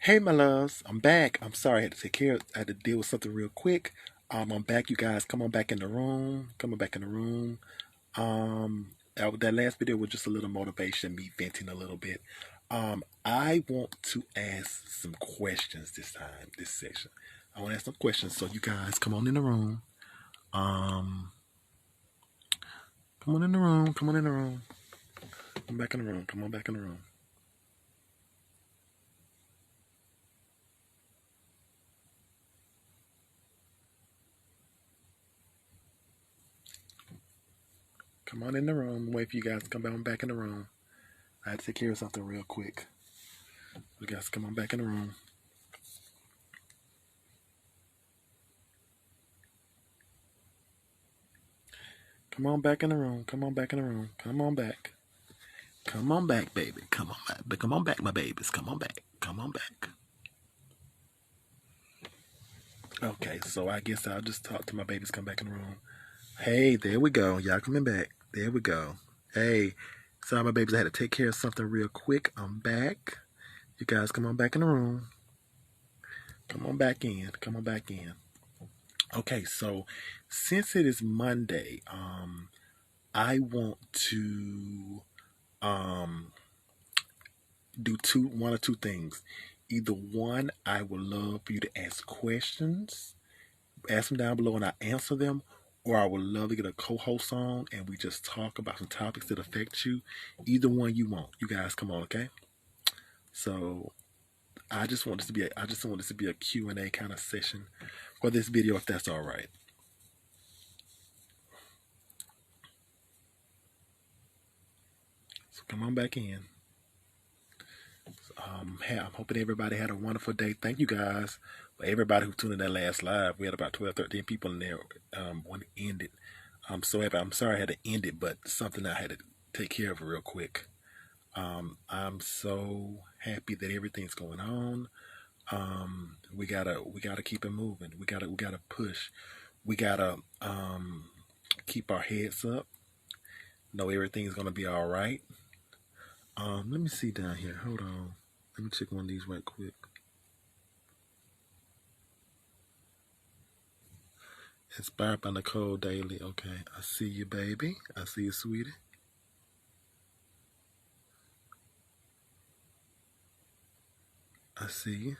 Hey, my loves, I'm back. I'm sorry, I had to deal with something real quick. I'm back, you guys. Come on back in the room. Come on back in the room. That last video was just a little motivation, me venting a little bit. I want to ask some questions this time, this section. I want to ask some questions, so you guys come on in the room. Um, come on in the room. Come on in the room. Come back in the room. Come on back in the room. Come on in the room. Wait for you guys to come on back in the room. I had to take care of something real quick. You guys come on back in the room. Come on back in the room. Come on back in the room. Come on back. Come on back, baby. Come on back. But come on back, my babies. Come on back. Come on back. Okay, so I guess I'll just talk to my babies. Come back in the room. Hey, there we go. Y'all coming back. There we go. Hey, sorry, my babies. I had to take care of something real quick. I'm back. You guys come on back in the room. Come on back in. Come on back in. Okay, so since it is Monday, I want to um do one or two things. Either one, I would love for you to ask questions, ask them down below, and I answer them, or I would love to get a co-host on and we just talk about some topics that affect you. Either one you want. You guys come on, okay? So I just want this to be a Q&A kind of session for this video, if that's all right. So come on back in. I'm hoping everybody had a wonderful day. Thank you guys for everybody who tuned in that last live. We had about 12, 13 people in there when it ended. I'm so happy. I'm sorry I had to end it, but something I had to take care of real quick. I'm so happy that everything's going on. We gotta keep it moving. We gotta push. We gotta keep our heads up. Know everything's gonna be all right. Let me see down here. Hold on. Let me check one of these right quick. Inspired by Nicole Daily. Okay, I see you, baby. I see you, sweetie. I see you.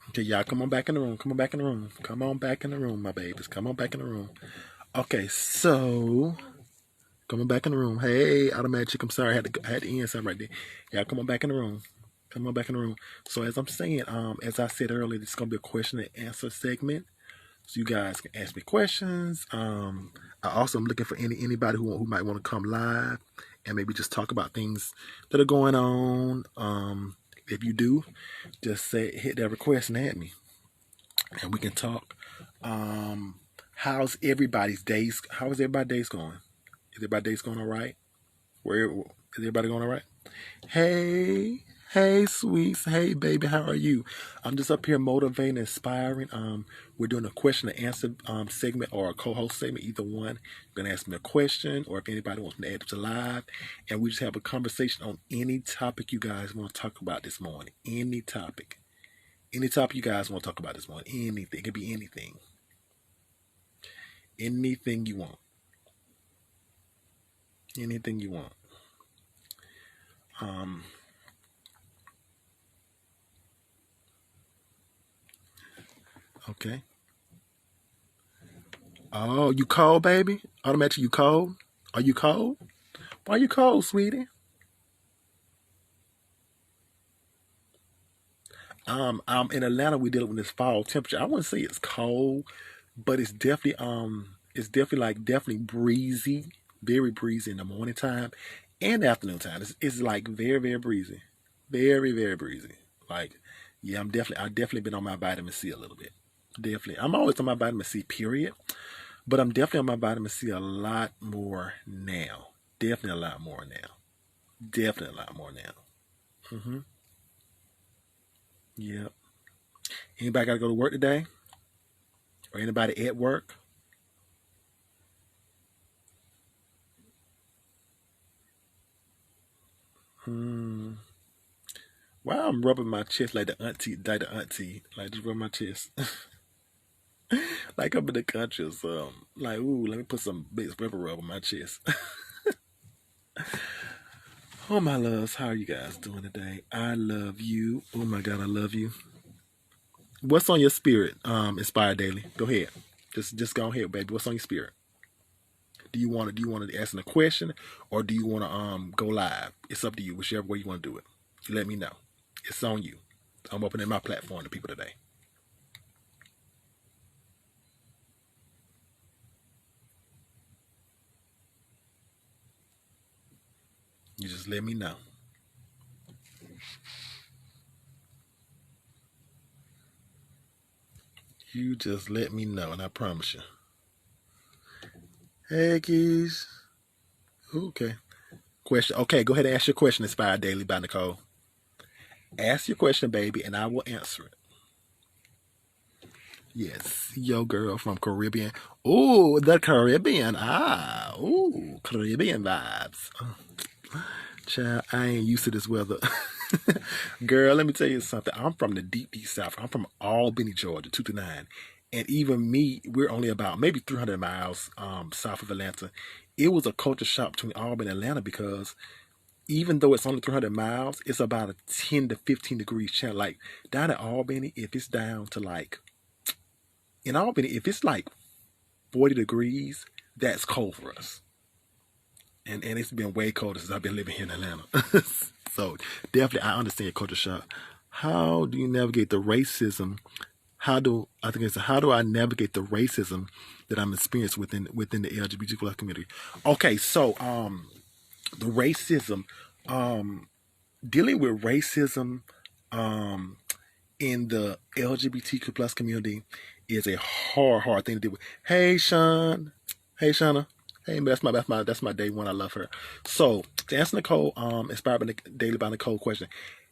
Okay, y'all, come on back in the room. Come on back in the room. Come on back in the room, my babies. Come on back in the room. Okay, so coming back in the room. Hey, automatic. I'm sorry, I had to end something right there. Y'all, come on back in the room. Come on back in the room. So as I'm saying, as I said earlier, this is gonna be a question and answer segment. So you guys can ask me questions. I also am looking for anybody who might want to come live and maybe just talk about things that are going on. If you do, just hit that request and add me, and we can talk. How's everybody's days? How is everybody's days going? Is everybody's days going all right? Where is everybody going all right? Hey, hey, sweets. Hey, baby, how are you? I'm just up here motivating, inspiring. We're doing a question and answer segment or a co-host segment, either one. You're gonna ask me a question, or if anybody wants me to add it to live, and we just have a conversation on any topic you guys want to talk about this morning. Any topic you guys want to talk about this morning. Anything. It could be anything. Anything you want. Anything you want. Okay. Oh, you cold, baby? Automatically, you cold? Are you cold? Why you cold, sweetie? In Atlanta, we dealing with this fall temperature. I wouldn't say it's cold, but it's definitely breezy, very breezy in the morning time and afternoon time. It's like very, very breezy, very, very breezy. Like, yeah, I definitely been on my vitamin C a little bit. Definitely, I'm always on my vitamin C, period. But I'm definitely on my vitamin C a lot more now. Definitely a lot more now. Definitely a lot more now. Mhm. Yep. Anybody got to go to work today? Or anybody at work? Wow, I'm rubbing my chest like the auntie, like just rub my chest, like I'm in the country or something. Like, ooh, let me put some big rubber rub on my chest. Oh my loves, how are you guys doing today? I love you. Oh my God, I love you. What's on your spirit? Inspired Daily. Go ahead. Just go ahead, baby. What's on your spirit? Do you want to ask a question, or do you want to go live? It's up to you. Whichever way you want to do it. You let me know. It's on you. I'm opening my platform to people today. You just let me know. You just let me know, and I promise you. Hey, Keys. Okay. Question. Okay, go ahead and ask your question. Inspired Daily by Nicole. Ask your question, baby, and I will answer it. Yes, yo girl from Caribbean. Ooh, the Caribbean. Ooh, Caribbean vibes. Child, I ain't used to this weather. Girl, let me tell you something. I'm from the deep, deep south. I'm from Albany, Georgia, 229. And even me, we're only about maybe 300 miles south of Atlanta. It was a culture shock between Albany and Atlanta because even though it's only 300 miles, it's about a 10 to 15 degrees chance. Like down at Albany, if it's down to like, in Albany, if it's like 40 degrees, that's cold for us. And it's been way colder since I've been living here in Atlanta. So definitely I understand culture shock. How do you navigate the racism? How do I navigate the racism that I'm experiencing within the LGBTQ community? Okay, so the racism, dealing with racism in the LGBTQ plus community is a hard thing to deal with. Hey Sean. Hey Shauna. Hey, that's my day one. I love her. So to answer Nicole, inspired by Daily by Nicole question,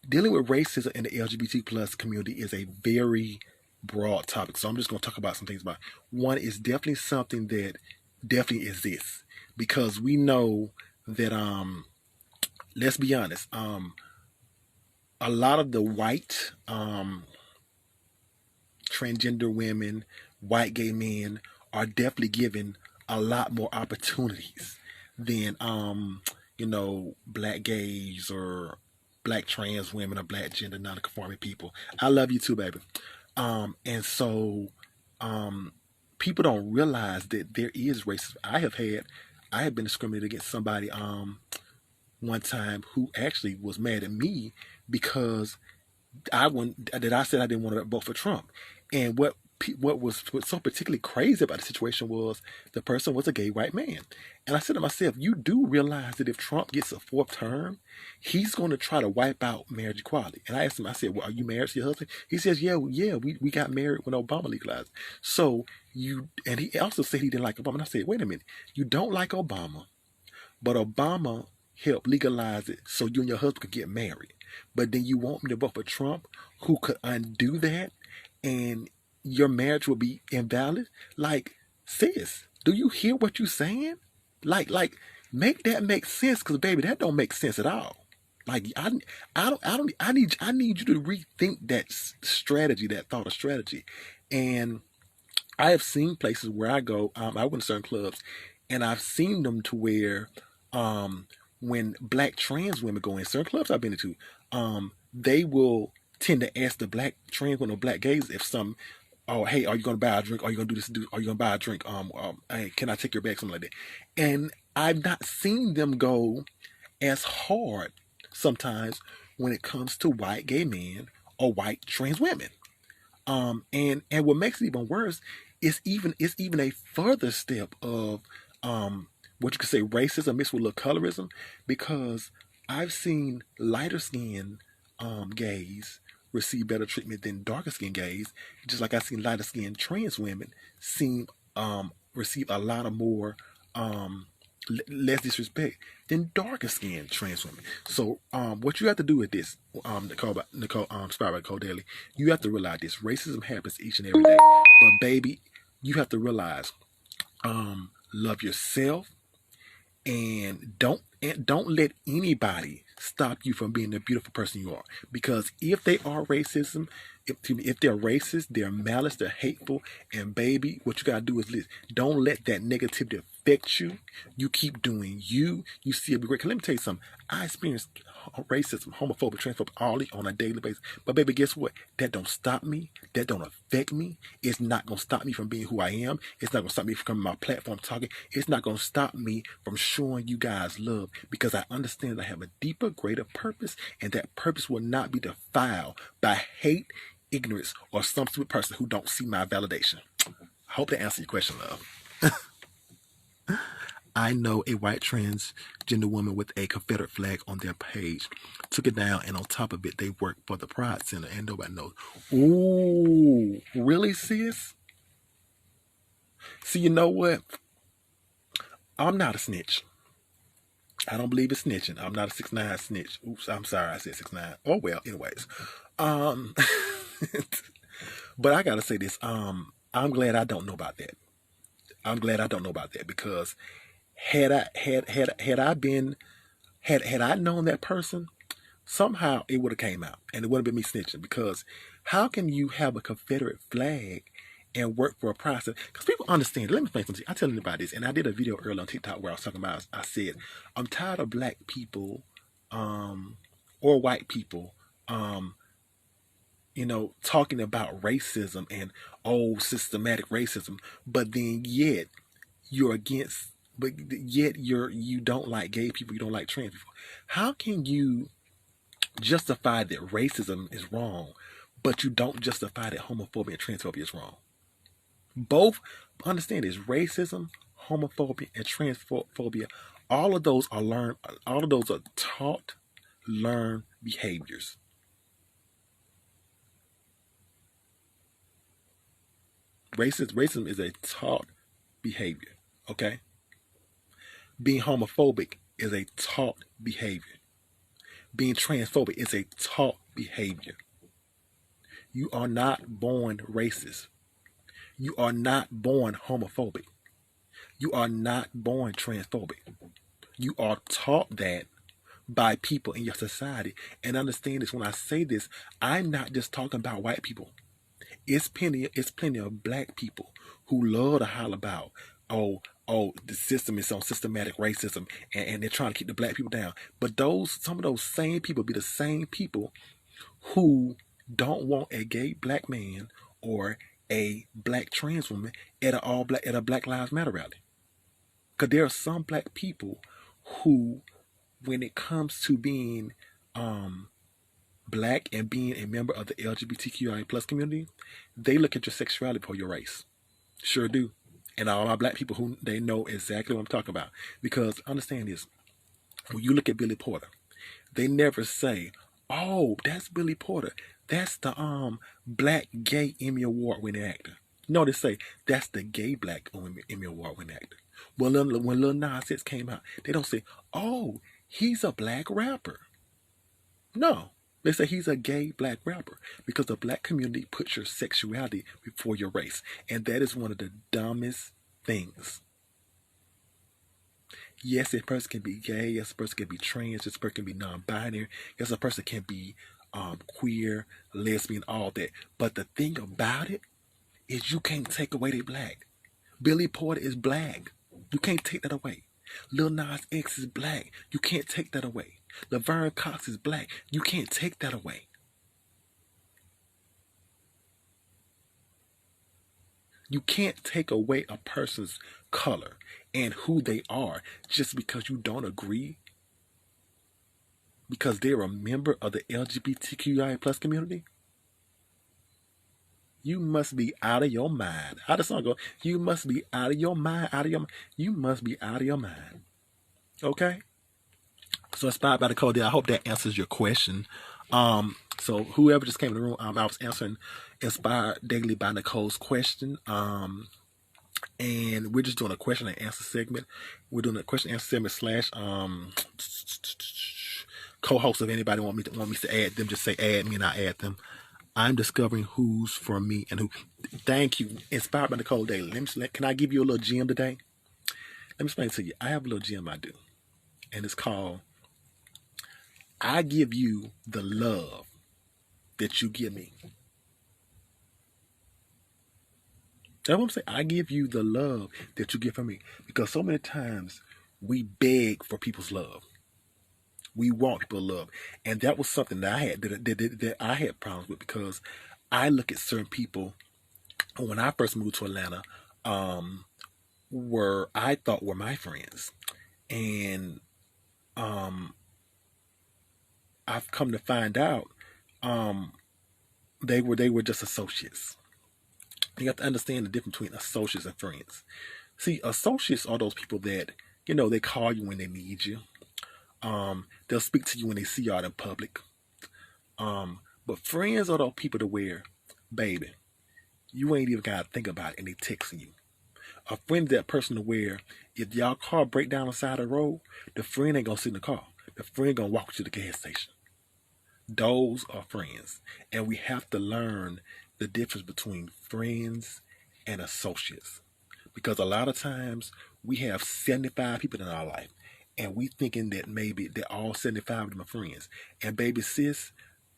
dealing with racism in the LGBT plus community is a very broad topic. So I'm just going to talk about some things about it. One is definitely something that definitely exists because we know that let's be honest, a lot of the white transgender women, white gay men are definitely given a lot more opportunities than black gays or black trans women or black gender non-conforming people. I love you too, baby. And so people don't realize that there is racism. I have been discriminated against somebody one time who actually was mad at me because I said I didn't want to vote for Trump. And what's so particularly crazy about the situation was the person was a gay white man. And I said to myself, you do realize that if Trump gets a fourth term, he's going to try to wipe out marriage equality. And I asked him, I said, well, are you married to your husband? He says, yeah, we got married when Obama legalized. And he also said he didn't like Obama. And I said, wait a minute, you don't like Obama, but Obama helped legalize it so you and your husband could get married. But then you want me to vote for Trump, who could undo that, and your marriage will be invalid? Like, sis, do you hear what you're saying? Like, make that make sense, because baby, that don't make sense at all. Like, I need you to rethink that strategy, that thought of strategy. And I have seen places where I go, I went to certain clubs, and I've seen them to where, when black trans women go in certain clubs I've been into, they will tend to ask the black trans women or black gays if oh, hey, are you going to buy a drink? Are you going to do this? Are you going to buy a drink? Hey, can I take your bag? Something like that. And I've not seen them go as hard sometimes when it comes to white gay men or white trans women. And what makes it even worse is it's even a further step of what you could say racism mixed with a little colorism, because I've seen lighter skinned gays receive better treatment than darker skinned gays, just like I've seen lighter skinned trans women receive a lot of more less disrespect than darker skinned trans women. So what you have to do with this, Nicole, inspired by Nicole Daly, you have to realize this: racism happens each and every day. But baby, you have to realize, love yourself And don't let anybody stop you from being the beautiful person you are. Because if they are racism, if they're racist, they're malice, they're hateful, and baby, what you gotta do is listen. Don't let that negativity affect you. You keep doing you. You see it be great. 'Cause let me tell you something. I experienced racism, homophobic, transphobic, all on a daily basis. But baby, guess what? That don't stop me. That don't affect me. It's not gonna stop me from being who I am. It's not gonna stop me from my platform talking. It's not gonna stop me from showing you guys love, because I understand I have a deeper, greater purpose, and that purpose will not be defiled by hate, ignorance, or some stupid person who don't see my validation. I hope that answers your question, love. I know a white transgender woman with a Confederate flag on their page took it down, and on top of it, they work for the Pride Center, and nobody knows. Ooh, really, sis? See, you know what? I'm not a snitch. I don't believe in snitching. I'm not a 6ix9ine snitch. Oops, I'm sorry, I said 6ix9ine. Oh well, anyways. But I gotta say this. I'm glad I don't know about that. I'm glad I don't know about that, because had I known that person, somehow it would have came out, and it wouldn't have been me snitching. Because how can you have a Confederate flag and work for a process? Because people understand. Let me explain something. I tell anybody this, and I did a video earlier on TikTok where I was talking about. I said I'm tired of black people, or white people, talking about racism and systematic racism, but then yet you're against. But yet you don't like gay people, you don't like trans people. How can you justify that racism is wrong, but you don't justify that homophobia and transphobia is wrong? Both, understand this: racism, homophobia, and transphobia. All of those are learned. All of those are taught, learned behaviors. Racism is a taught behavior. Okay. Being homophobic is a taught behavior. Being transphobic is a taught behavior. You are not born racist. You are not born homophobic. You are not born transphobic. You are taught that by people in your society. And understand this, when I say this, I'm not just talking about white people. It's plenty of black people who love to holler about, the system is on systematic racism, and they're trying to keep the black people down. But some of those same people be the same people who don't want a gay black man or a black trans woman at a Black Lives Matter rally. Because there are some black people who, when it comes to being black and being a member of the LGBTQI plus community, they look at your sexuality before your race. Sure do. And all our black people, who they know exactly what I'm talking about. Because understand this, when you look at Billy Porter, they never say, "Oh, that's Billy Porter. That's the black gay Emmy Award winning actor." No, they say that's the gay black Emmy Award winning actor. When Lil Nas X came out, they don't say, "Oh, he's a black rapper." No. They say he's a gay black rapper, because the black community puts your sexuality before your race. And that is one of the dumbest things. Yes, a person can be gay. Yes, a person can be trans. Yes, a person can be non-binary. Yes, a person can be queer, lesbian, all that. But the thing about it is you can't take away their black. Billy Porter is black. You can't take that away. Lil Nas X is black. You can't take that away. Laverne Cox is black. You can't take that away. You can't take away a person's color and who they are just because you don't agree, because they're a member of the LGBTQI plus community. You must be out of your mind. How the song go? You must be out of your mind, You must be out of your mind. Okay? So inspired by the code there. I hope that answers your question. So whoever just came in the room, I was answering Inspired Daily by Nicole's question. And we're just doing a question and answer segment. We're doing a question and answer segment slash co-host. If anybody want me to add them, just say add me and I add them. I'm discovering who's for me and who. Thank you. Inspired by Nicole Daily. Can I give you a little gem today? Let me explain to you. I have a little gym I do, and it's called I Give You the Love That You Give Me. That's what I'm saying. I give you the love that you give from me. Because so many times we beg for people's love. We want people's love. And that was something that I had problems with, because I look at certain people when I first moved to Atlanta, were I thought were my friends. And I've come to find out they were just associates. You have to understand the difference between associates and friends. See, associates are those people that, they call you when they need you. They'll speak to you when they see you out in public. But friends are those people to where, baby, you ain't even gotta think about it and they texting you. A friend is that person to where if y'all car break down on the side of the road, the friend ain't gonna sit in the car. The friend gonna walk you to the gas station. Those are friends. And we have to learn the difference between friends and associates. Because a lot of times we have 75 people in our life, and we thinking that maybe they're all 75 of them are friends. And baby sis,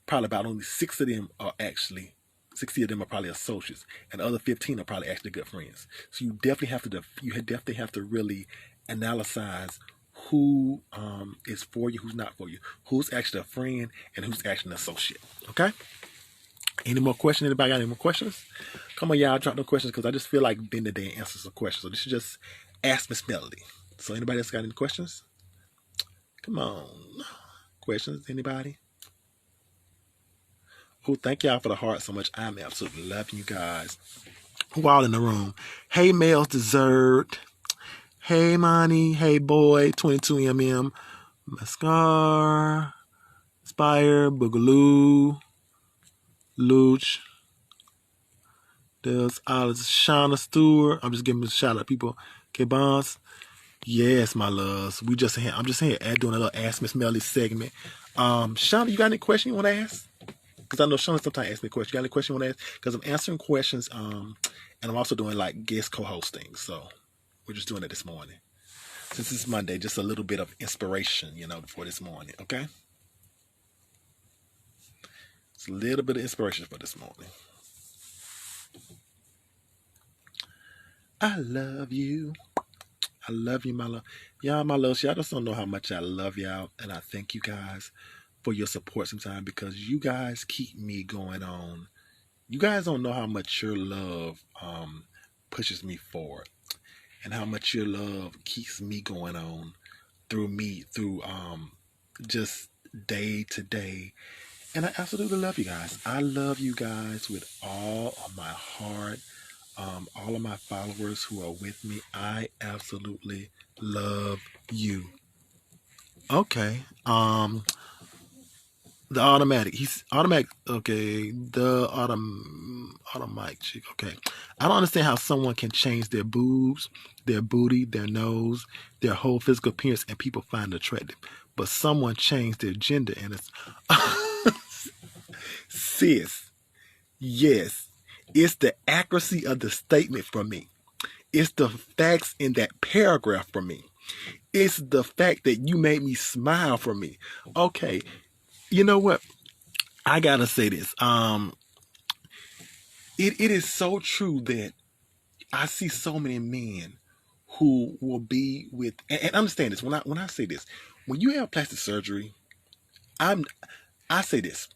probably about only 60 of them are probably associates, and the other 15 are probably actually good friends. So you definitely have to really analyze who is for you, who's not for you, who's actually a friend, and who's actually an associate. Okay? Any more questions? Anybody got any more questions? Come on, y'all, drop no questions, because I just feel like being the day and answer some questions. So this is just Ask Miss Melody. So anybody else got any questions? Come on. Questions? Anybody? Oh, thank y'all for the heart so much. I'm absolutely loving you guys. Who all in the room? Hey, Males Dessert. Hey, Monty. Hey, Boy. 22mm. Mascar. Spire. Boogaloo. Luch. There's Shauna Stewart. I'm just giving a shout out, people. K Bonds. Yes, my loves. I'm just here doing a little Ask Miss Melody segment. Shauna, you got any question you want to ask? Because I know Shauna sometimes asks me a question. You got any question you want to ask? Because I'm answering questions, and I'm also doing like guest co-hosting. So we're just doing it this morning. Since it's Monday, just a little bit of inspiration, before this morning, okay? It's a little bit of inspiration for this morning. I love you. I love you, my love. Y'all, my loves, y'all just don't know how much I love y'all. And I thank you guys for your support sometimes, because you guys keep me going on. You guys don't know how much your love pushes me forward, and how much your love keeps me going on through just day to day. And I absolutely love you guys. I love you guys with all of my heart. All of my followers who are with me, I absolutely love you. Okay. The automatic. He's automatic. Okay. The automatic chick. Okay. I don't understand how someone can change their boobs, their booty, their nose, their whole physical appearance, and people find it attractive. But someone changed their gender, and it's sis. Yes. It's the accuracy of the statement for me. It's the facts in that paragraph for me. It's the fact that you made me smile for me. Okay. You know what? I gotta say this. It is so true that I see so many men who will be with, and understand this, when I say this, when you have plastic surgery, I say this.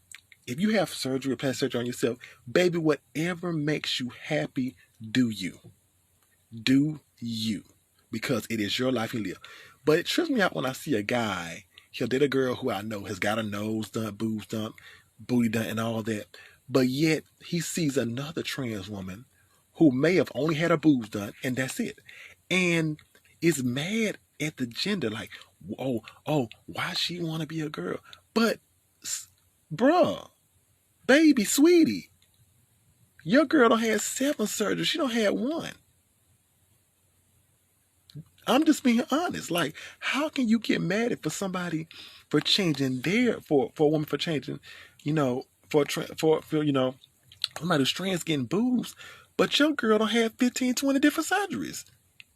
If you have surgery or plastic surgery on yourself, baby, whatever makes you happy, do you. Do you. Because it is your life you live. But it trips me out when I see a guy, he'll date a girl who I know has got a nose done, boobs done, booty done, and all that. But yet, he sees another trans woman who may have only had her boobs done, and that's it. And is mad at the gender, like, oh, why she want to be a girl? But, bruh, baby, sweetie, your girl don't have 7 surgeries. She don't have 1. I'm just being honest. Like, how can you get mad at somebody for changing for a woman for changing, for somebody who's trans getting boobs, but your girl don't have 15, 20 different surgeries?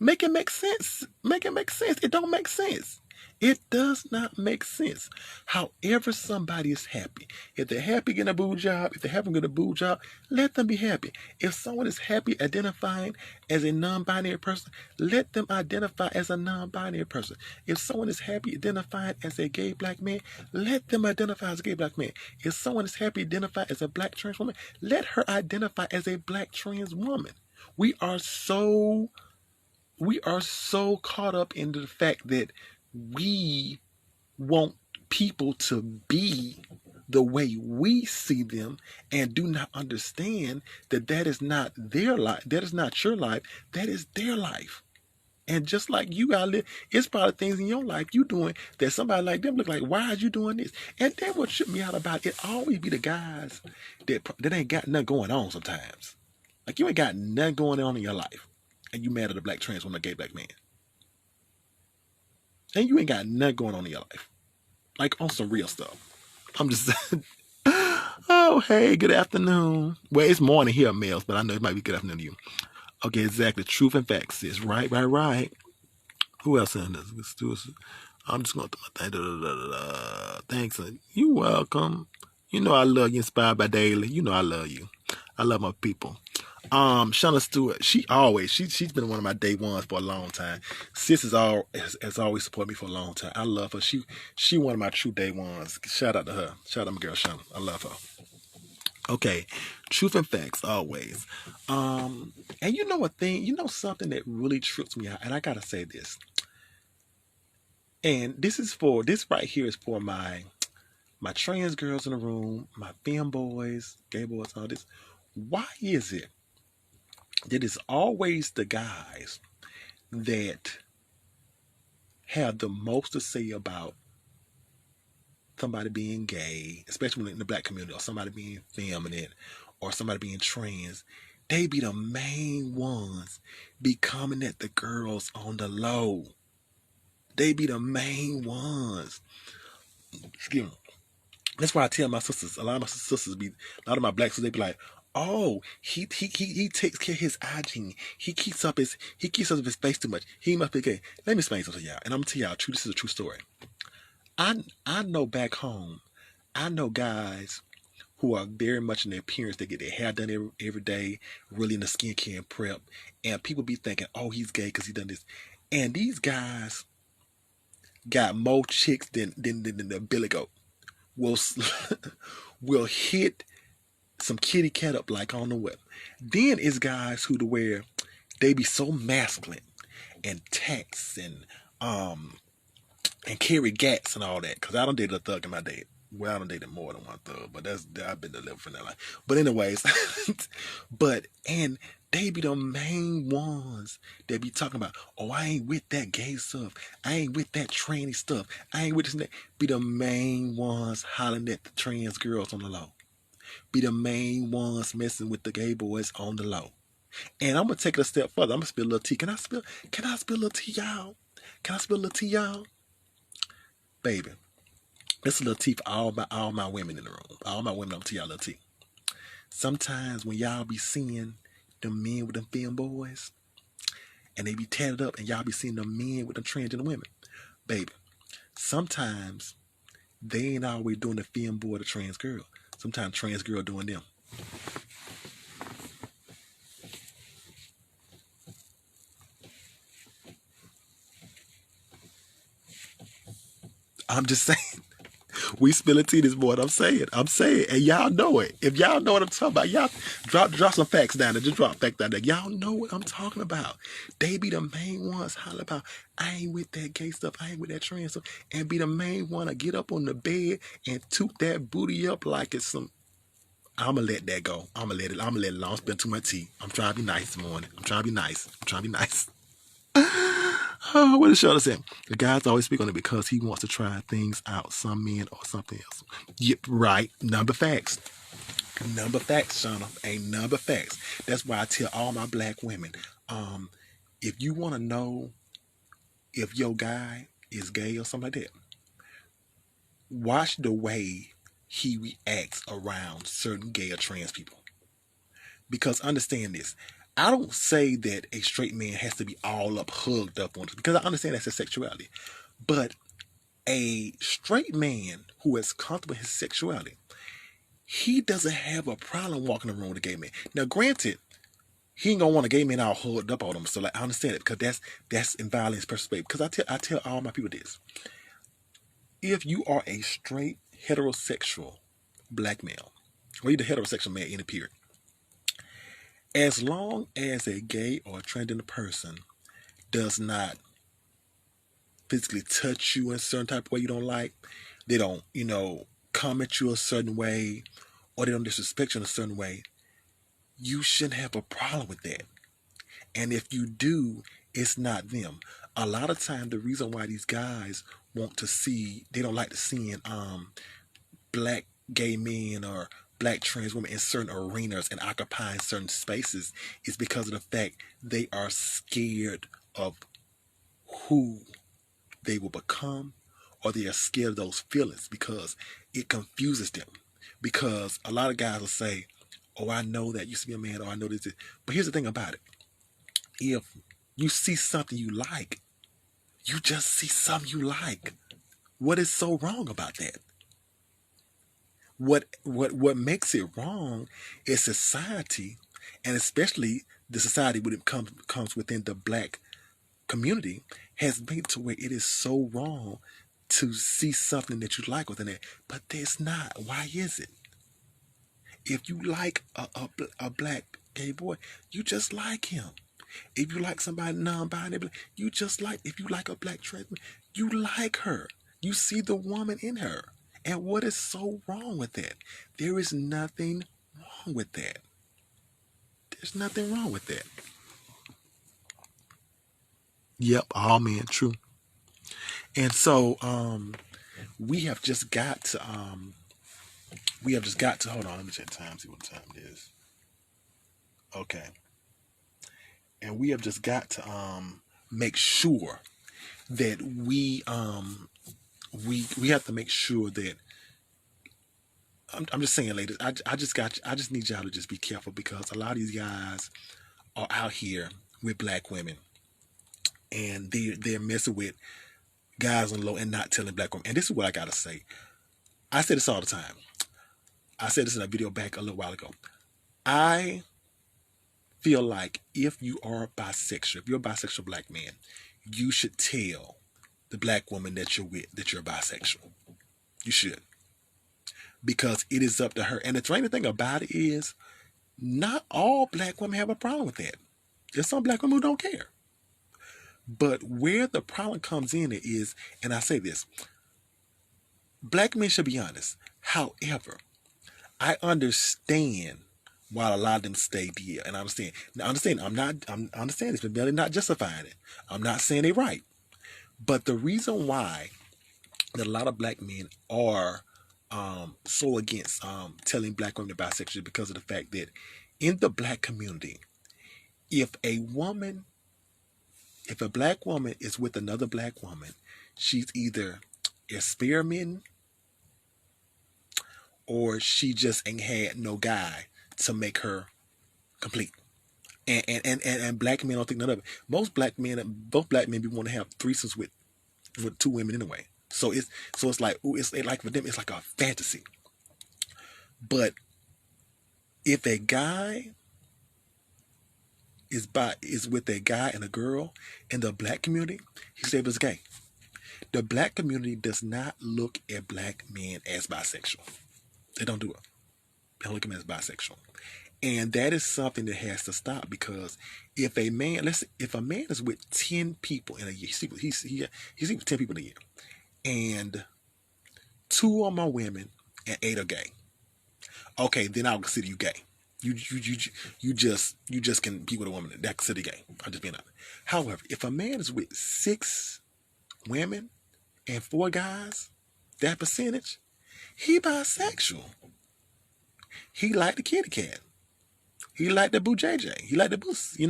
Make it make sense. Make it make sense. It don't make sense. It does not make sense. However, somebody is happy. If they're happy getting a boo job, if they're happy getting a boo job, let them be happy. If someone is happy identifying as a non-binary person, let them identify as a non-binary person. If someone is happy identifying as a gay black man, let them identify as a gay black man. If someone is happy identifying as a black trans woman, let her identify as a black trans woman. We are so caught up into the fact that we want people to be the way we see them and do not understand that that is not their life. That is not your life. That is their life. And just like you gotta live, it's probably things in your life you doing that somebody like them look like, why are you doing this? And then what tripped me out about it always be the guys that ain't got nothing going on sometimes. Like you ain't got nothing going on in your life. And you mad at a black trans woman, a gay black man. And you ain't got nothing going on in your life. Like on some real stuff. I'm just saying. Oh, hey, good afternoon. Well, it's morning here, males, but I know it might be good afternoon to you. Okay, exactly. Truth and facts, sis. Right. Who else in this? I'm just going to my thing. Thanks. You welcome. You know I love you, Inspired by Daily. You know I love you. I love my people. Shauna Stewart, she's been one of my day ones for a long time. Sis has always supported me for a long time. I love her. She one of my true day ones. Shout out to her. Shout out to my girl Shauna. I love her. Okay, truth and facts always. And you know a thing, you know something that really trips me out, and I gotta say this. And this right here is for my trans girls in the room, my femme boys, gay boys, all this. Why is it that it's always the guys that have the most to say about somebody being gay, especially in the black community, or somebody being feminine, or somebody being trans? They be the main ones be coming at the girls on the low. They be the main ones. Excuse me. That's why I tell my sisters, a lot of my sisters a lot of my black sisters, they be like, oh, he takes care of his hygiene. He keeps up his face too much. He must be gay. Let me explain something to y'all. And I'm gonna tell y'all this is a true story. I know back home, I know guys who are very much in their appearance. They get their hair done every day, really in the skincare and prep. And people be thinking, oh, he's gay because he done this. And these guys got more chicks than the Billy Goat. Will hit some kitty cat up like on the whip. Then it's guys who to where they be so masculine and tax and carry gats and all that. Cause I don't date a thug in my day. Well, I don't dated more than one thug, but I've been delivered from that life. But anyways, and they be the main ones that be talking about, oh, I ain't with that gay stuff. I ain't with that tranny stuff. I ain't with this and that. Be the main ones hollering at the trans girls on the low. Be the main ones messing with the gay boys on the low. And I'm gonna take it a step further. I'm gonna spill a little tea. Can I spill a little tea, y'all? Can I spill a little tea, y'all? Baby. This is a little tea for all my women in the room. All my women, I'm tell y'all a little tea. Sometimes when y'all be seeing the men with them femme boys, and they be tatted up, and y'all be seeing the men with them transgender women, baby, sometimes they ain't always doing the femme boy or the trans girl. Sometimes trans girl doing them. I'm just saying. We spilling tea this morning. I'm saying, and y'all know it. If y'all know what I'm talking about, y'all drop some facts down there. Just drop facts down there. Y'all know what I'm talking about. They be the main ones holler about, I ain't with that gay stuff. I ain't with that trans stuff. And be the main one to get up on the bed and toot that booty up like it's some. I'ma let that go. I'ma let it alone. Spend too much tea. I'm trying to be nice this morning. I'm trying to be nice. Oh, what is Shawty saying? The guys always speak on it because he wants to try things out, some men or something else. Yep, right. Number facts, Shauna. Ain't number facts. That's why I tell all my black women, if you want to know if your guy is gay or something like that, watch the way he reacts around certain gay or trans people. Because understand this, I don't say that a straight man has to be all up, hugged up on it, because I understand that's his sexuality. But a straight man who is comfortable with his sexuality, he doesn't have a problem walking around with a gay man. Now, granted, he ain't gonna want a gay man all hugged up on him. So, like, I understand it, because that's in violence perspective. Because I tell all my people this: if you are a straight heterosexual black male, or you're the heterosexual man in a period, as long as a gay or a transgender person does not physically touch you in a certain type of way you don't like, they don't, come at you a certain way, or they don't disrespect you in a certain way, you shouldn't have a problem with that. And if you do, it's not them. A lot of time, the reason why these guys they don't like to see black gay men or black trans women in certain arenas and occupying certain spaces is because of the fact they are scared of who they will become, or they are scared of those feelings because it confuses them. Because a lot of guys will say, oh, I know that used to be a man, or I know this. But here's the thing about it. If you see something you like, you just see something you like. What is so wrong about that? What makes it wrong is society, and especially the society when it comes within the black community, has made it to where it is so wrong to see something that you like within it. But there's not. Why is it? If you like a black gay boy, you just like him. If you like somebody non-binary, you just like. If you like a black trans, you like her. You see the woman in her. And what is so wrong with that? There is nothing wrong with that. There's nothing wrong with that. Yep, all men, true. And so we have just got to hold on, let me check time, see what time it is. Okay. And we have just got to make sure that we have to make sure that I'm just saying, ladies, I just need y'all to just be careful, because a lot of these guys are out here with black women, and they're messing with guys on low and not telling black women. And this is what I gotta say. I say this all the time. I said this in a video back a little while ago. I feel like if you are bisexual, if you're a bisexual black man, you should tell the black woman that you're with that you're bisexual. You should. Because it is up to her. And the funny thing about it is, not all black women have a problem with that. There's some black women who don't care. But where the problem comes in is, and I say this, black men should be honest. However, I understand why a lot of them stay there. And I understand. Now, I understand this, but they're not justifying it. I'm not saying they're right. But the reason why that a lot of black men are so against telling black women they're bisexual, because of the fact that in the black community, if a black woman is with another black woman, she's either experimenting, or she just ain't had no guy to make her complete. And black men don't think none of it. Both black men be want to have threesomes with two women anyway. So it's like, it's like for them it's like a fantasy. But if a guy is with a guy and a girl in the black community, he's labeled as gay. The black community does not look at black men as bisexual. They don't do it. They don't look at them as bisexual. And that is something that has to stop, because if a man is with 10 people in a year, he's with 10 people in a year, and 2 of them are women and 8 are gay. Okay, then I'll consider you gay. You just can be with a woman that consider gay. I'm just being honest. However, if a man is with 6 women and 4 guys, that percentage, he bisexual. He like the kitty cat. He like the boo JJ. He like the boost, He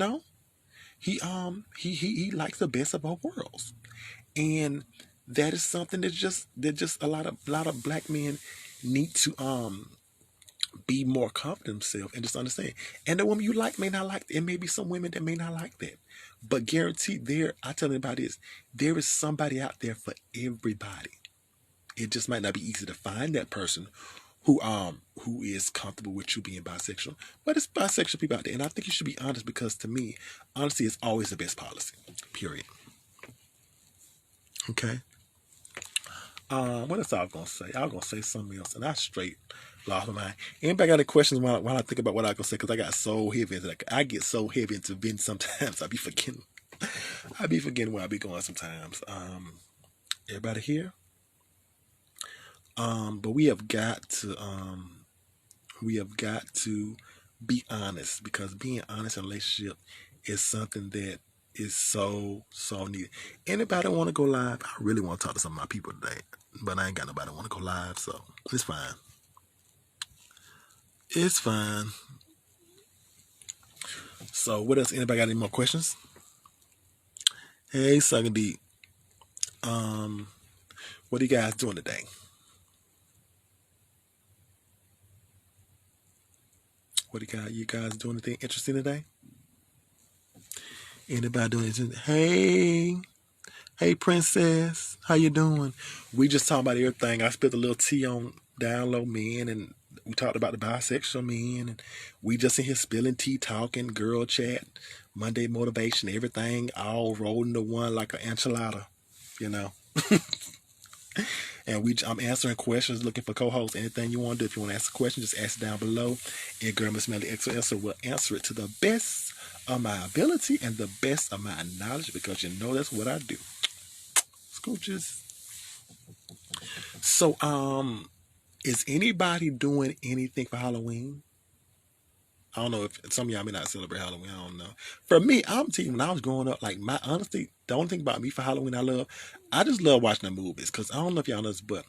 likes the best of both worlds. And that is something that just a lot of black men need to be more confident in themselves and just understand. And the woman you like may not like it. May be some women that may not like that. But guaranteed I tell anybody this, there is somebody out there for everybody. It just might not be easy to find that person who is comfortable with you being bisexual. But it's bisexual people out there. And I think you should be honest, because to me, honesty is always the best policy. Period. Okay. What else I was gonna say? I was gonna say something else, and I straight lost my mind. Anybody got any questions while I think about what I was gonna say? Because I got so heavy into that. I get so heavy into venting sometimes. I be forgetting where I be going sometimes. Everybody here? But we have got to be honest, because being honest in a relationship is something that is so needed. Anybody want to go live? I really want to talk to some of my people today, but I ain't got nobody want to go live, so it's fine. It's fine. So what else? Anybody got any more questions? Hey, Sugar Deep. What are you guys doing today? What you guys doing anything interesting today? Anybody doing anything? Hey, princess, how you doing? We just talking about everything. I spilled a little tea on Downlow men, and we talked about the bisexual men, and we just in here spilling tea, talking, girl chat, Monday motivation, everything all rolled into one like an enchilada, you know. And I'm answering questions, looking for co-hosts. Anything you want to do. If you want to ask a question, just ask it down below. And girl, Miss Melly XOS will answer it to the best of my ability and the best of my knowledge, because you know that's what I do. Scooches. So, is anybody doing anything for Halloween? I don't know if some of y'all may not celebrate Halloween. I don't know. For me, I'm telling you, when I was growing up, like, my honesty, the only thing about me for Halloween I just love watching the movies. Because I don't know if y'all know this, but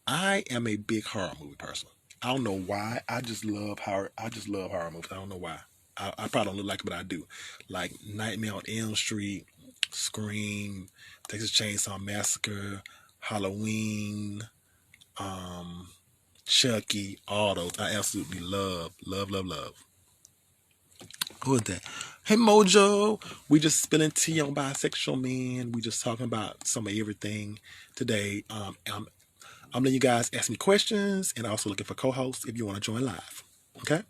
I am a big horror movie person. I don't know why. I just love horror movies. I don't know why. I probably don't look like it, but I do. Like Nightmare on Elm Street, Scream, Texas Chainsaw Massacre, Halloween, Chucky, all those. I absolutely love. Who is that? Hey, Mojo. We just spilling tea on bisexual men. We just talking about some of everything today. I'm letting you guys ask me questions, and also looking for co-hosts if you want to join live. Okay?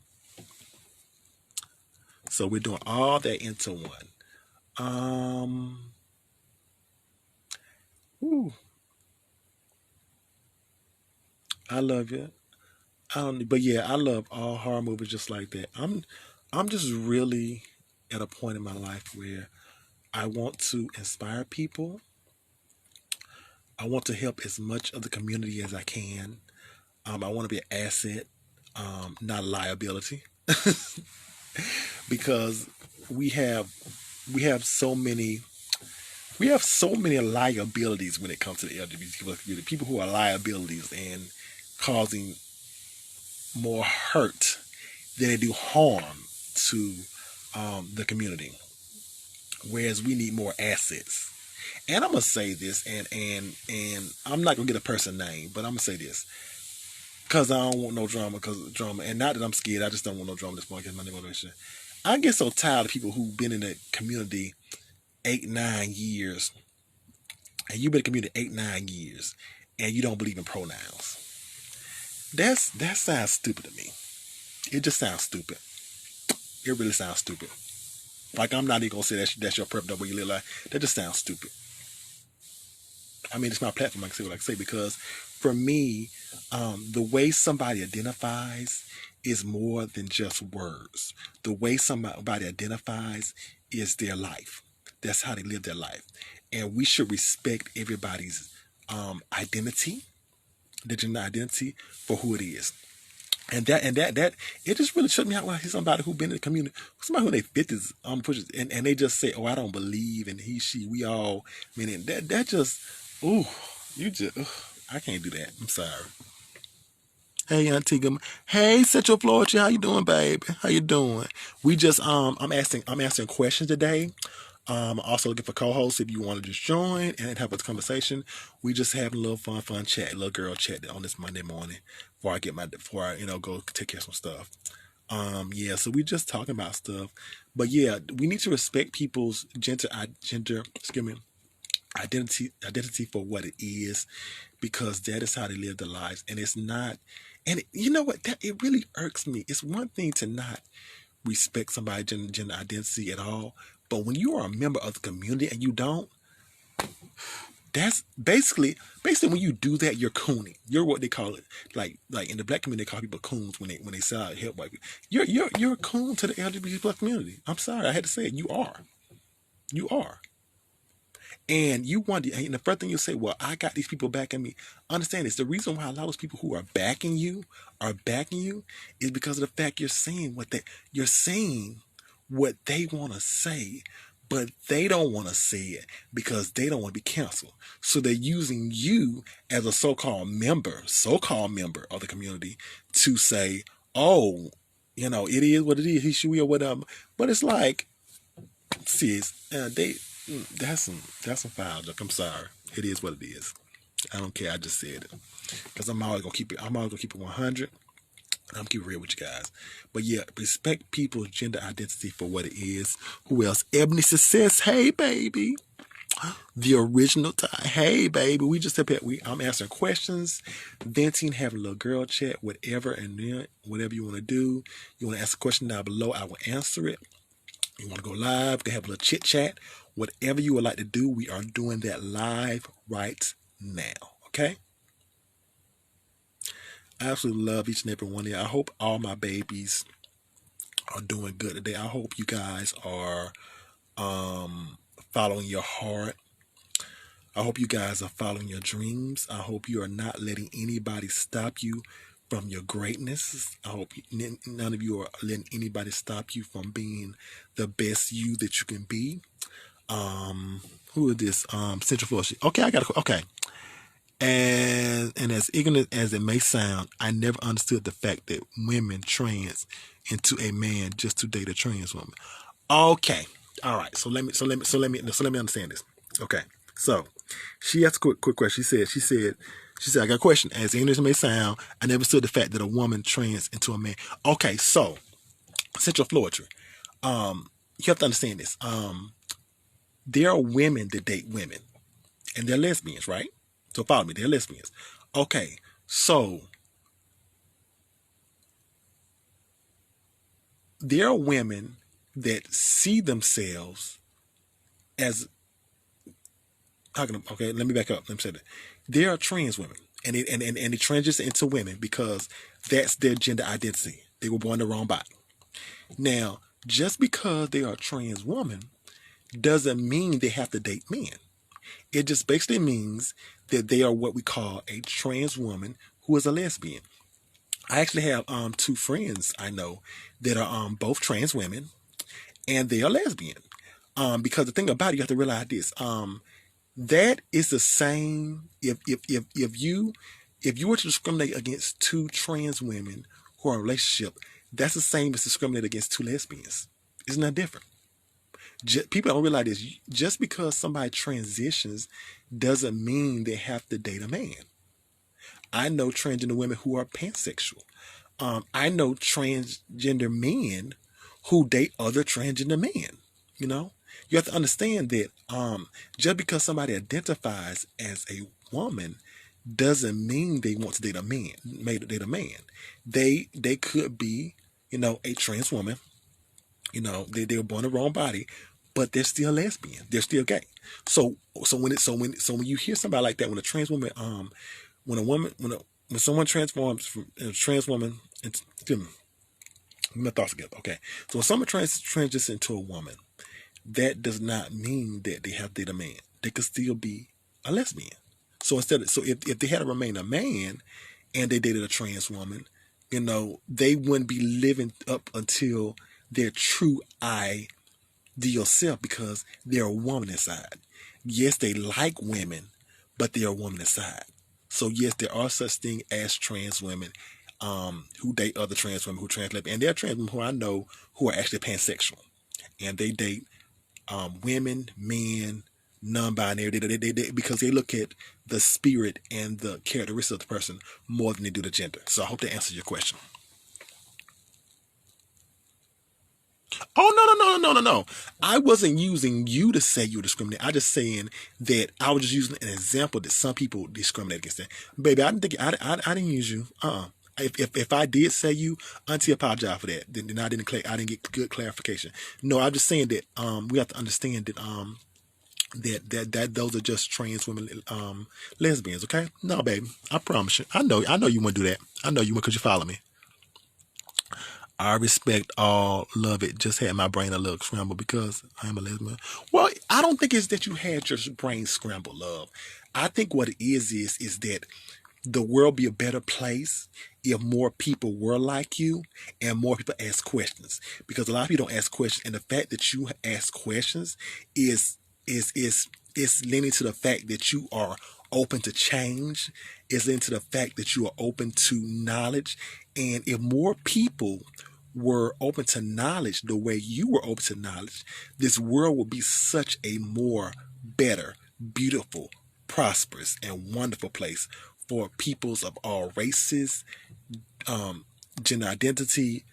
So we're doing all that into one. Ooh. I love it. But yeah, I love all horror movies just like that. I'm just really at a point in my life where I want to inspire people. I want to help as much of the community as I can. I want to be an asset, not a liability, because we have so many liabilities when it comes to the LGBT community. People who are liabilities and causing more hurt than they do harm to the community. Whereas we need more assets. And I'm gonna say this, and I'm not gonna get a person name, but I'm gonna say this, because I don't want no drama. And not that I'm scared, I just don't want no drama at this point. Because my motivation, I get so tired of people who've been in the community 8-9 years, and you've been in the community 8-9 years, and you don't believe in pronouns. That sounds stupid to me. It just sounds stupid. It really sounds stupid. Like, I'm not even gonna say that's your purpose, the way you live life. That just sounds stupid. I mean, it's my platform. I can say what I can say, because for me, the way somebody identifies is more than just words. The way somebody identifies is their life. That's how they live their life, and we should respect everybody's identity, their gender identity, for who it is. And that it just really shook me out when I hear somebody who's been in the community, somebody who in their 50s pushes, and they just say, "Oh, I don't believe in he, she, we all." Meaning that just, I can't do that. I'm sorry. Hey, Antigua. Hey, Central Florida. How you doing, baby? How you doing? We just I'm answering questions today. Also looking for co-hosts if you want to just join and have a conversation. We just having a little fun chat, a little girl chat on this Monday morning before I go take care of some stuff. Yeah, so we just talking about stuff. But yeah, we need to respect people's excuse me, identity for what it is, because that is how they live their lives. And it's not, and you know what, that it really irks me. It's one thing to not respect somebody's gender identity at all, but when you are a member of the community and you don't, that's basically when you do that, you're cooning. You're what they call it, like in the black community, they call people coons when they sell out help white people. You're a coon to the LGBT plus community. I'm sorry, I had to say it. You are. And you wonder, and the first thing you say, well, I got these people backing me. Understand this. The reason why a lot of those people who are backing you is because of the fact you're saying what they want to say, but they don't want to say it because they don't want to be canceled. So they're using you as a so-called member of the community to say, oh, it is what it is. He should be or whatever. But it's like, sis, that's some foul joke. I'm sorry. It is what it is. I don't care. I just said it because I'm always gonna keep it 100. I'm keeping real with you guys. But yeah, respect people's gender identity for what it is. Who else? Ebony Success. Hey, baby. The original time. Hey, baby. We just up here. I'm answering questions, venting, having a little girl chat, whatever, and then whatever you want to do. You want to ask a question down below, I will answer it. You want to go live, to have a little chit chat, whatever you would like to do, we are doing that live right now. Okay? I absolutely love each and every one of you. I hope all my babies are doing good today. I hope you guys are following your heart. I hope you guys are following your dreams. I hope you are not letting anybody stop you from your greatness. I hope none of you are letting anybody stop you from being the best you that you can be. Who is this? Central Florida. Okay, okay. And as ignorant as it may sound, I never understood the fact that women trans into a man just to date a trans woman. Okay. All right. So let me understand this. Okay. So she asked a quick question. She said, I got a question. As ignorant as it may sound, I never understood the fact that a woman trans into a man. Okay. So Central Florida. You have to understand this. There are women that date women, and they're lesbians, right? So follow me, they're lesbians. Okay, so there are women that see themselves as, okay, let me back up. Let me say that. There are trans women, and they transition into women because that's their gender identity. They were born the wrong body. Now, just because they are a trans woman doesn't mean they have to date men. It just basically means that they are what we call a trans woman who is a lesbian. I actually have two friends I know that are both trans women, and they are lesbian. Because the thing about it, you have to realize this. That is the same if you were to discriminate against two trans women who are in a relationship, that's the same as discriminating against two lesbians. Isn't that different? People don't realize this. Just because somebody transitions doesn't mean they have to date a man. I know transgender women who are pansexual. I know transgender men who date other transgender men. You have to understand that just because somebody identifies as a woman doesn't mean they want to date a man. They could be, a trans woman. They were born in the wrong body, but they're still lesbian. They're still gay. So when you hear somebody like that, when a trans woman, when someone transforms from a trans woman into, my thoughts together. Okay, so when someone transitions into a woman, that does not mean that they have to date a man. They could still be a lesbian. So if they had to remain a man and they dated a trans woman, they wouldn't be living up until their true ideal self because they're a woman inside. Yes, they like women, but they're a woman inside. So yes, there are such things as trans women who date other trans women who trans lesbian, and there are trans women who I know who are actually pansexual, and they date women, men, non-binary, because they look at the spirit and the characteristics of the person more than they do the gender. So I hope that answers your question. Oh, no. I wasn't using you to say you discriminate. I just saying that I was just using an example that some people discriminate against that. Baby, I didn't think I didn't use you. If I did say you, Auntie, apologize for that. Then I didn't get good clarification. No, I'm just saying that we have to understand that that those are just trans women lesbians. Okay? No, baby, I promise you. I know you want to do that. I know you want because you follow me. I respect all, love it. Just had my brain a little scrambled because I am a lesbian. Well, I don't think it's that you had your brain scrambled, love. I think what it is that the world be a better place if more people were like you and more people ask questions. Because a lot of people don't ask questions, and the fact that you ask questions is leaning to the fact that you are open to change. Is leaning to the fact that you are open to knowledge. And if more people were open to knowledge the way you were open to knowledge, this world would be such a more better, beautiful, prosperous, and wonderful place for peoples of all races, gender identity,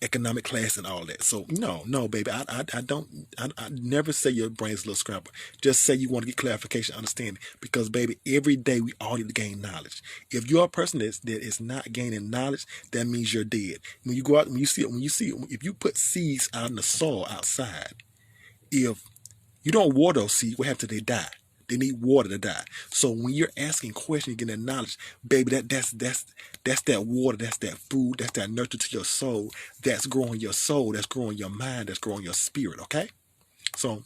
economic class, and all that. So no, baby, I never say your brain's a little scrambled. Just say you want to get clarification, understanding, because baby, every day we all need to gain knowledge. If you're a person that is not gaining knowledge, that means you're dead. When you go out, when you see it, if you put seeds out in the soil outside, if you don't water those seeds, what happens? They die. They need water to die. So when you're asking questions, you're getting that knowledge, baby, that's that water, that's that food, that's that nurture to your soul, that's growing your soul, that's growing your mind, that's growing your spirit, okay? So,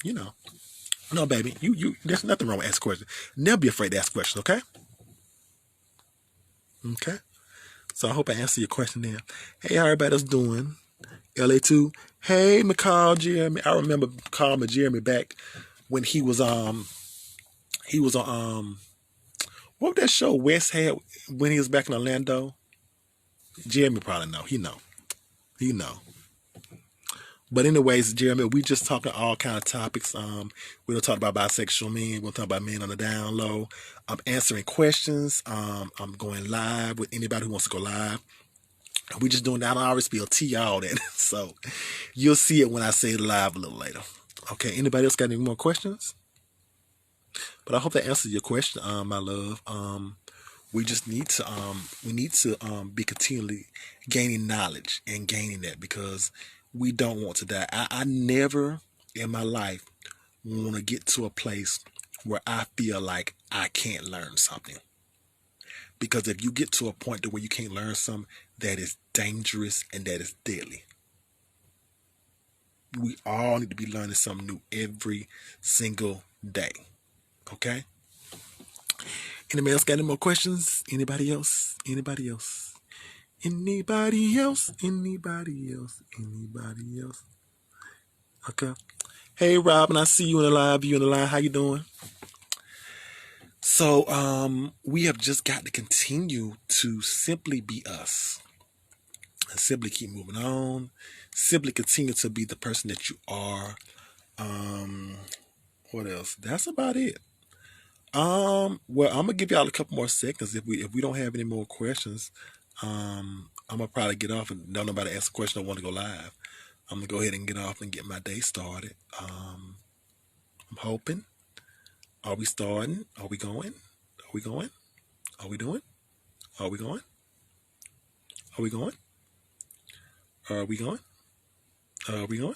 no, baby, you there's nothing wrong with asking questions. Never be afraid to ask questions, okay? Okay? So I hope I answered your question there. Hey, how everybody's doing? LA2. Hey, McCall Jeremy. I remember calling Jeremy back when he was on what was that show Wes had when he was back in Orlando? Jeremy probably know. He know. But anyways, Jeremy, we just talking all kind of topics. We don't talk about bisexual men. We'll talk about men on the down low. I'm answering questions. I'm going live with anybody who wants to go live. We just doing that. I already spill tea, all that. So you'll see it when I say it live a little later. Okay. Anybody else got any more questions? But I hope that answers your question, my love. We just need to be continually gaining knowledge and gaining that, because we don't want to die. I never in my life want to get to a place where I feel like I can't learn something. Because if you get to a point to where you can't learn something, that is dangerous and that is deadly. We all need to be learning something new every single day. Okay? Anybody else got any more questions? Anybody else? Anybody else? Anybody else? Anybody else? Anybody else? Okay. Hey, Robin, I see you in the live. You in the line? How you doing? So, we have just got to continue to simply be us. And simply keep moving on. Simply continue to be the person that you are. What else? That's about it. Well, I'm gonna give y'all a couple more seconds. If we don't have any more questions, I'm gonna probably get off and don't nobody ask a question. I want to go live. I'm gonna go ahead and get off and get my day started. I'm hoping. Are we starting? Are we going? Are we going? Are we doing? Are we going? Are we going? Are we going? Are we going?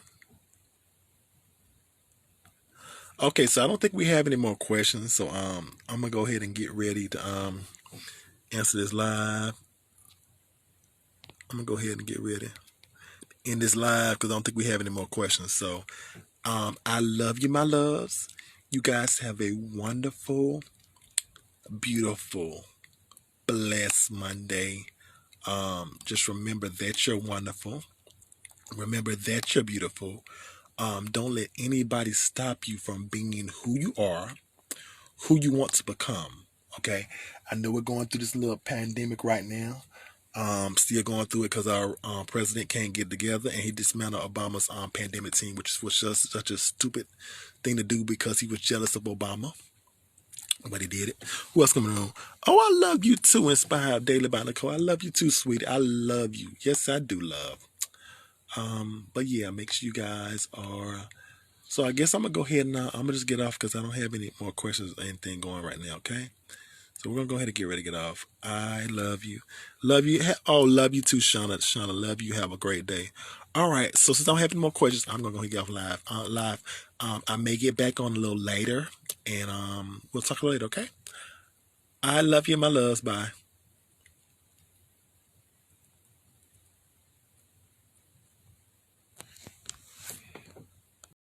Okay, so I don't think we have any more questions. So I'm gonna go ahead and get ready to answer this live. I'm gonna go ahead and get ready in this live because I don't think we have any more questions. So I love you, my loves. You guys have a wonderful, beautiful, blessed Monday. Just remember that you're wonderful. Remember that you're beautiful. Don't let anybody stop you from being who you are, who you want to become. Okay? I know we're going through this little pandemic right now, Still going through it because our president can't get together, and he dismantled Obama's pandemic team, which was just such a stupid thing to do because he was jealous of Obama. But he did it. Who else coming on? Oh, I love you too, Inspired Daily by Nicole. I love you too, sweetie. I love you. Yes, I do, love. But yeah, make sure you guys are. So I guess I'm gonna go ahead and I'm gonna just get off because I don't have any more questions or anything going right now. Okay. So we're gonna go ahead and get ready to get off. I love you. Love you. Oh, love you too, Shauna. Shauna, love you. Have a great day. All right. So since I don't have any more questions, I'm gonna go ahead and get off live. I may get back on a little later, and we'll talk later. Okay. I love you, my loves. Bye.